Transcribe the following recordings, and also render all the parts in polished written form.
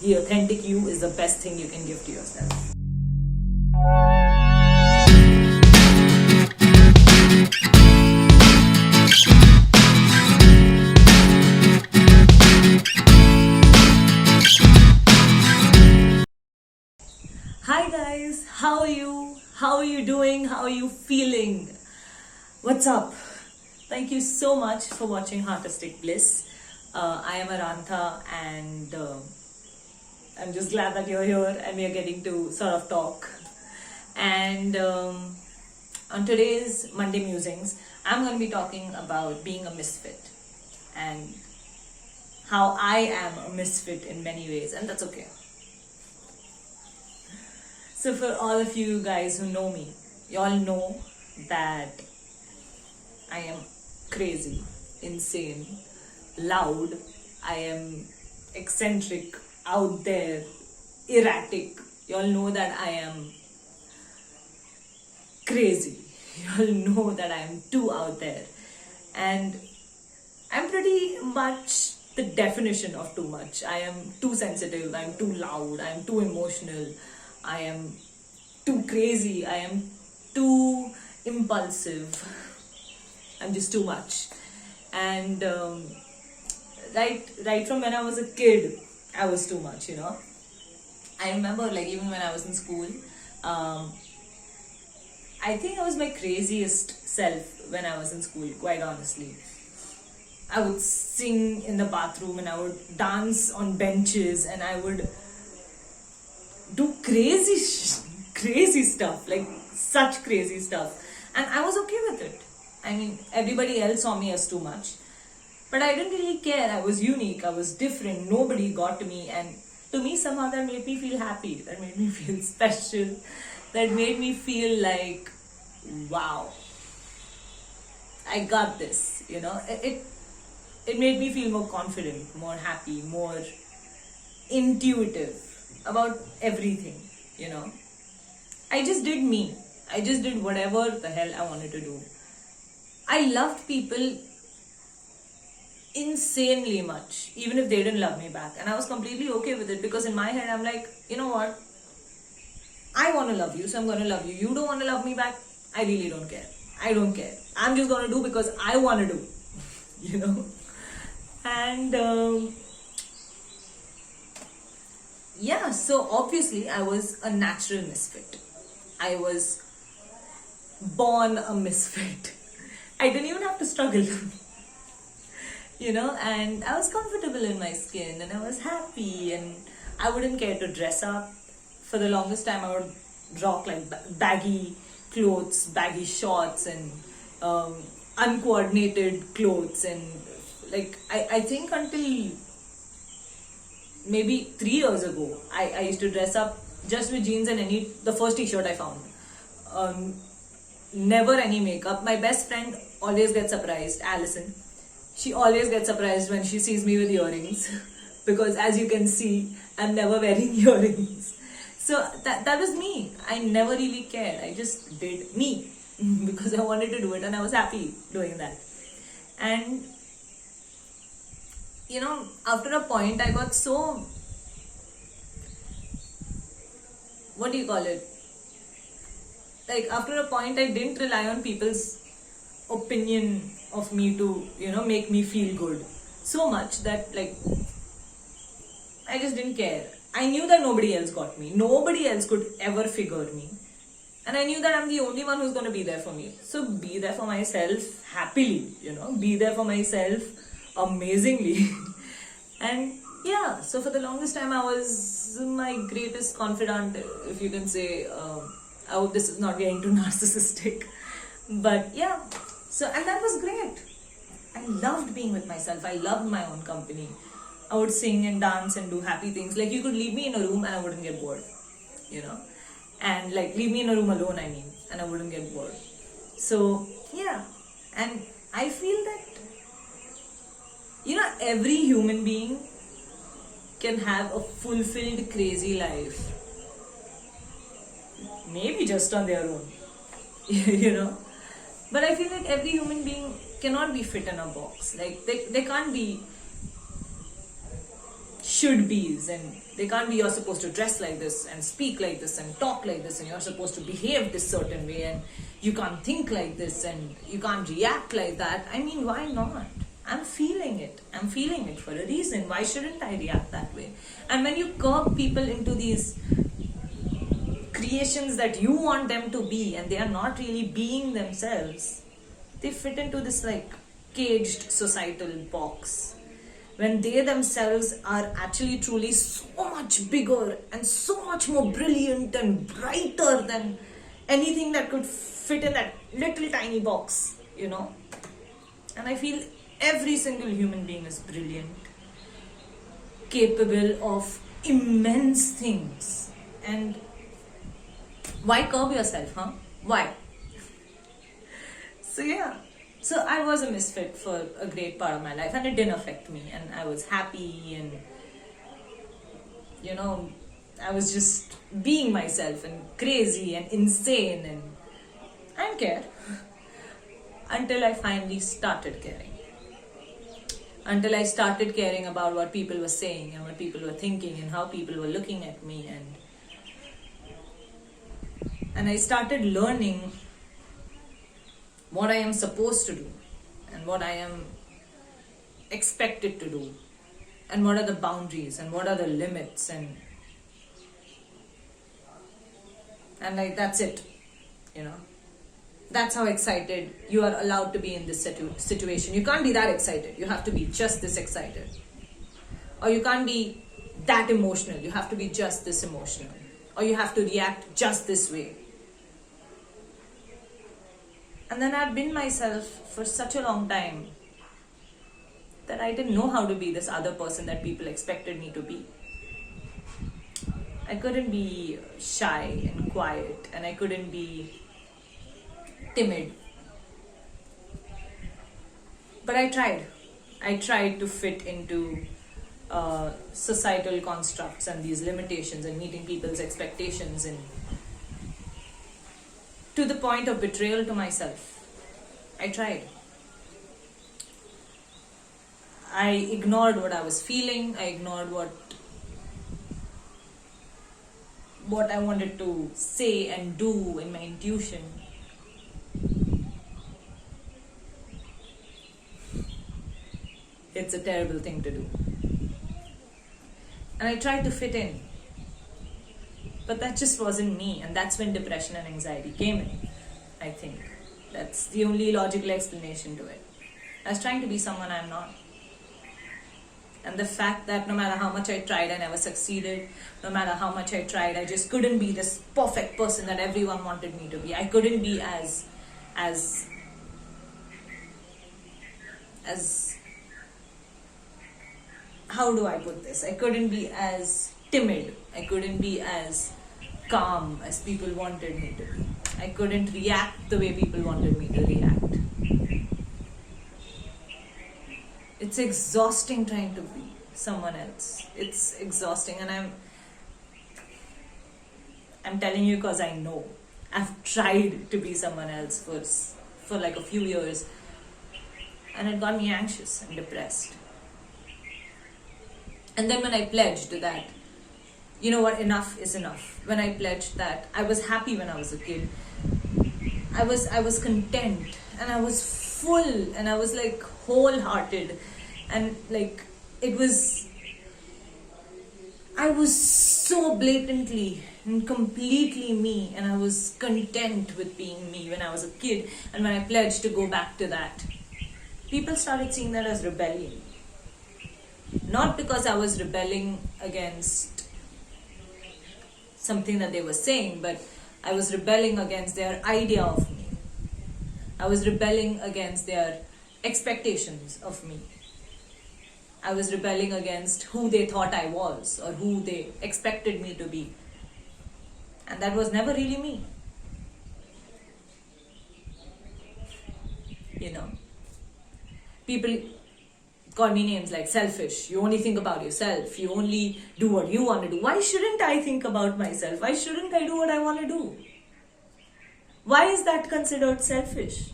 The authentic you is the best thing you can give to yourself. Hi guys, how are you? How are you doing? How are you feeling? What's up? Thank you so much for watching Heartistic Bliss. I am Arantha, and I'm just glad that you're here and we are getting to sort of talk. And on today's Monday Musings, I'm going to be talking about being a misfit and how I am a misfit in many ways, and that's okay. So for all of you guys who know me, you all know that I am crazy, insane, loud. I am eccentric, out there, erratic. You all know that I am crazy. You all know that I am too out there. And I'm pretty much the definition of too much. I am too sensitive, I'm too loud, I'm too emotional, I am too crazy, I am too impulsive. I'm just too much. And right from when I was a kid, I was too much, you know. I remember, like, even when I was in school, I think I was my craziest self when I was in school, quite honestly. I would sing in the bathroom and I would dance on benches and I would do crazy stuff, like such crazy stuff. And I was okay with it. I mean, everybody else saw me as too much. But I didn't really care. I was unique, I was different, nobody got to me. And to me, somehow that made me feel happy, that made me feel special, that made me feel like, wow, I got this, you know. It made me feel more confident, more happy, more intuitive about everything, you know. I just did me. I just did whatever the hell I wanted to do. I loved people insanely much, even if they didn't love me back. And I was completely okay with it, because in my head I'm like, you know what? I want to love you, so I'm going to love you. You don't want to love me back? I really don't care. I don't care. I'm just going to do because I want to do, you know. And yeah, so obviously I was a natural misfit. I was born a misfit. I didn't even have to struggle. You know, and I was comfortable in my skin and I was happy, and I wouldn't care to dress up. For the longest time I would rock like baggy clothes, baggy shorts, and uncoordinated clothes. And like I think until maybe 3 years ago, I used to dress up just with jeans and the first t-shirt I found. Never any makeup. My best friend always gets surprised, Allison. She always gets surprised when she sees me with earrings because, as you can see, I'm never wearing earrings. So that was me. I never really cared. I just did me because I wanted to do it and I was happy doing that. And you know, after a point I got so, what do you call it? Like, after a point I didn't rely on people's opinion of me to, you know, make me feel good so much that, like, I just didn't care. I knew that nobody else got me. Nobody else could ever figure me. And I knew that I'm the only one who's going to be there for me. So be there for myself happily, you know, be there for myself amazingly. And yeah, so for the longest time I was my greatest confidant, if you can say. I hope this is not getting too narcissistic. But yeah, so, and that was great. I loved being with myself. I loved my own company. I would sing and dance and do happy things. Like, you could leave me in a room and I wouldn't get bored, you know. And like, leave me in a room alone, I mean, and I wouldn't get bored. So yeah, and I feel that, you know, every human being can have a fulfilled, crazy life. Maybe just on their own, you know. But I feel like every human being cannot be fit in a box. Like, they can't be should be's, and they can't be you're supposed to dress like this and speak like this and talk like this and you're supposed to behave this certain way and you can't think like this and you can't react like that. I mean, why not? I'm feeling it. I'm feeling it for a reason. Why shouldn't I react that way? And when you curb people into these creations that you want them to be and they are not really being themselves, they fit into this like caged societal box when they themselves are actually truly so much bigger and so much more brilliant and brighter than anything that could fit in that little tiny box, you know. And I feel every single human being is brilliant, capable of immense things. And why curb yourself, huh? Why? So yeah. So I was a misfit for a great part of my life and it didn't affect me and I was happy and, you know, I was just being myself and crazy and insane and I didn't care until I finally started caring. Until I started caring about what people were saying and what people were thinking and how people were looking at me, and I started learning what I am supposed to do and what I am expected to do and what are the boundaries and what are the limits and like that's it, you know. That's how excited you are allowed to be in this situation. You can't be that excited. You have to be just this excited. Or you can't be that emotional. You have to be just this emotional. Or you have to react just this way. And then I'd been myself for such a long time that I didn't know how to be this other person that people expected me to be. I couldn't be shy and quiet, and I couldn't be timid. But I tried. I tried to fit into societal constructs and these limitations and meeting people's expectations, and to the point of betrayal to myself. I tried. I ignored what I was feeling. I ignored what I wanted to say and do in my intuition. It's a terrible thing to do. And I tried to fit in. But that just wasn't me. And that's when depression and anxiety came in, I think. That's the only logical explanation to it. I was trying to be someone I'm not. And the fact that no matter how much I tried, I never succeeded. No matter how much I tried, I just couldn't be this perfect person that everyone wanted me to be. I couldn't be as how do I put this? I couldn't be as timid. I couldn't be as calm as people wanted me to be. I couldn't react the way people wanted me to react. It's exhausting trying to be someone else. It's exhausting, and I'm telling you because I know. I've tried to be someone else for like a few years, and it got me anxious and depressed. And then when I pledged that, you know what, enough is enough. When I pledged that I was happy when I was a kid, I was content and I was full and I was like wholehearted, and like I was so blatantly and completely me, and I was content with being me when I was a kid. And when I pledged to go back to that, people started seeing that as rebellion. Not because I was rebelling against something that they were saying, but I was rebelling against their idea of me. I was rebelling against their expectations of me. I was rebelling against who they thought I was or who they expected me to be. And that was never really me. You know, people call me names like selfish. You only think about yourself. You only do what you want to do. Why shouldn't I think about myself? Why shouldn't I do what I want to do? Why is that considered selfish?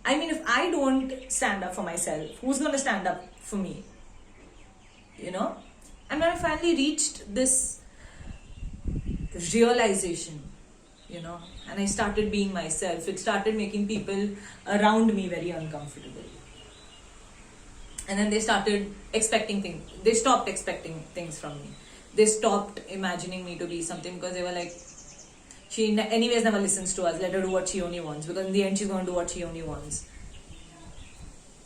I mean, if I don't stand up for myself, who's going to stand up for me? you know. And when I finally reached this realization, you know, and I started being myself, it started making people around me very uncomfortable. And then they started expecting things. They stopped expecting things from me. They stopped imagining me to be something, because they were like, she anyways never listens to us, let her do what she only wants, because in the end she's going to do what she only wants.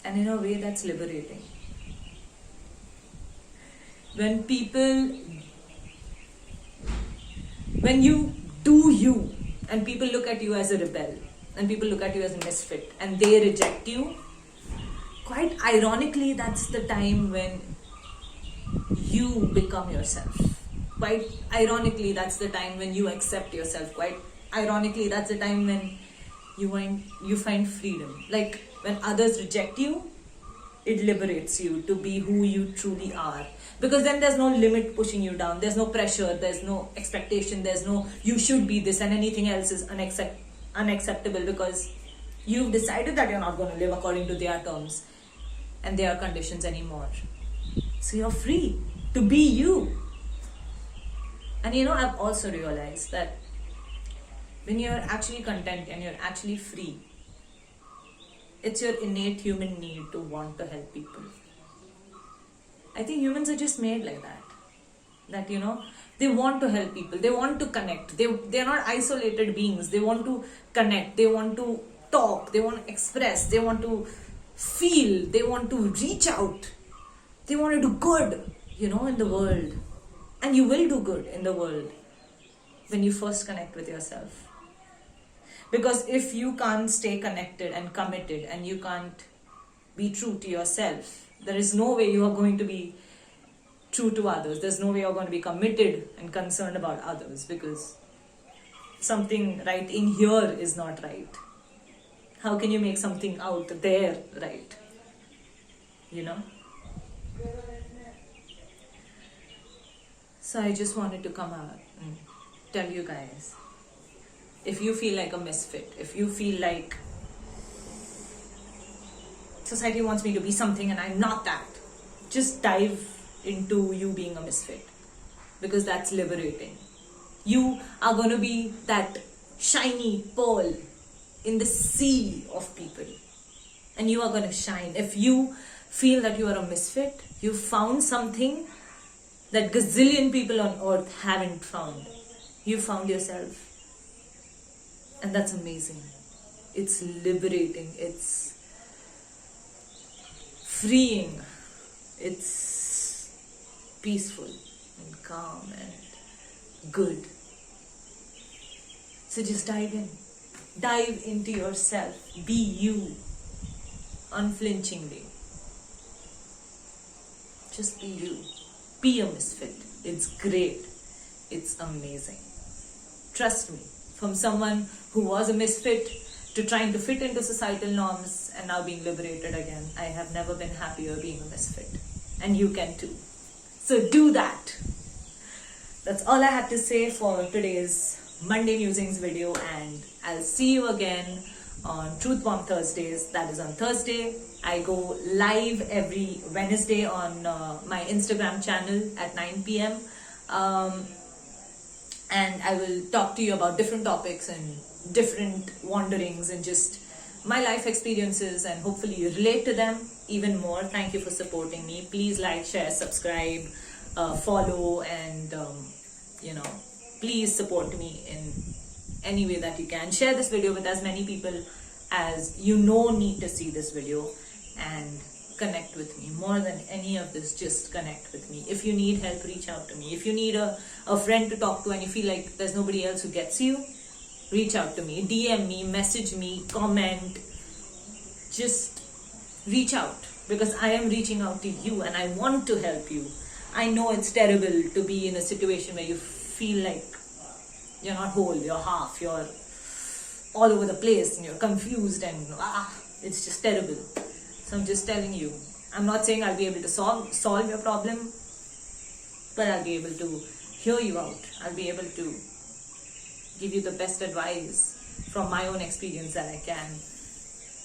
And in a way, that's liberating. When you do you, and people look at you as a rebel, and people look at you as a misfit, and they reject you, quite ironically, that's the time when you become yourself. Quite ironically, that's the time when you accept yourself. Quite ironically, that's the time when you find freedom. Like, when others reject you, it liberates you to be who you truly are. Because then there's no limit pushing you down. There's no pressure. There's no expectation. There's no, you should be this, and anything else is unacceptable, because you've decided that you're not going to live according to their terms and their conditions anymore. So you're free to be you. And you know, I've also realized that when you're actually content and you're actually free, it's your innate human need to want to help people. I think humans are just made like that. That, you know, they want to help people. They want to connect. They're not isolated beings. They want to connect. They want to talk. They want to express. They want to feel. They want to reach out. They want to do good, you know, in the world. And you will do good in the world when you first connect with yourself. Because if you can't stay connected and committed, and you can't be true to yourself, there is no way you are going to be true to others. There's no way you're going to be committed and concerned about others, because something right in here is not right. How can you make something out there right? You know? So I just wanted to come out and tell you guys, if you feel like a misfit, if you feel like society wants me to be something and I'm not that, just dive into you being a misfit, because that's liberating. You are going to be that shiny pearl in the sea of people, and you are going to shine. If you feel that you are a misfit, you found something that gazillion people on earth haven't found. You found yourself, and that's amazing. It's liberating. It's freeing. It's peaceful and calm and good. So just dive in. Dive into yourself. Be you unflinchingly. Just be you. Be a misfit. It's great. It's amazing. Trust me, from someone who was a misfit to trying to fit into societal norms and now being liberated again, I have never been happier being a misfit. And you can too. So do that. That's all I had to say for today's Monday Musings video, and I'll see you again on Truth Bomb Thursdays. That is on Thursday. I go live every Wednesday on my Instagram channel at 9 p.m. And I will talk to you about different topics and different wanderings and just my life experiences, and hopefully you relate to them even more. Thank you for supporting me. Please like, share, subscribe, follow, and you know, please support me in any way that you can. Share this video with as many people as you know need to see this video, and connect with me. More than any of this, just connect with me. If you need help, reach out to me. If you need a friend to talk to and you feel like there's nobody else who gets you, reach out to me. DM me, message me, comment. Just reach out, because I am reaching out to you and I want to help you. I know it's terrible to be in a situation where you feel like you're not whole, you're half, you're all over the place and you're confused, and it's just terrible. So I'm just telling you, I'm not saying I'll be able to solve your problem, but I'll be able to hear you out. I'll be able to give you the best advice from my own experience that I can.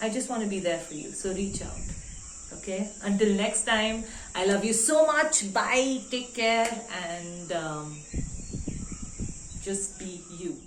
I just want to be there for you, so reach out. Okay? Okay, until next time, I love you so much. Bye, take care, and just be you.